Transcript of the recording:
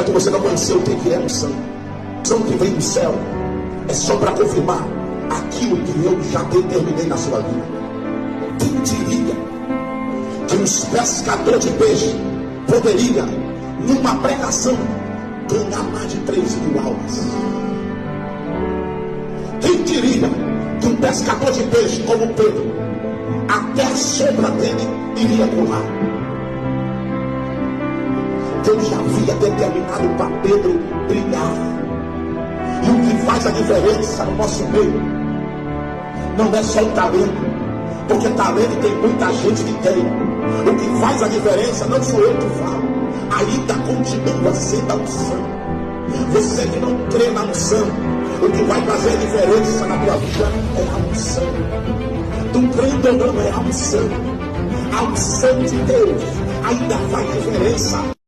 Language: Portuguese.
enquanto você não conheceu o que é unção. Unção que vem do céu é só para confirmar aquilo que eu já determinei na sua vida. Quem diria que uns pescadores de peixe poderia, numa pregação, ganhar mais de 3.000 almas? Quem diria que um pescador de peixe como Pedro, até a sombra dele iria pular? Deus já havia determinado para Pedro brilhar. E o que faz a diferença no nosso meio não é só o talento, porque talento tem muita gente que tem. O que faz a diferença não sou eu que falo, ainda continua sendo a unção. Você que não crê na unção, o que vai fazer a diferença na tua vida é a unção. Tu crendo ou não, é a unção. A unção de Deus ainda faz diferença.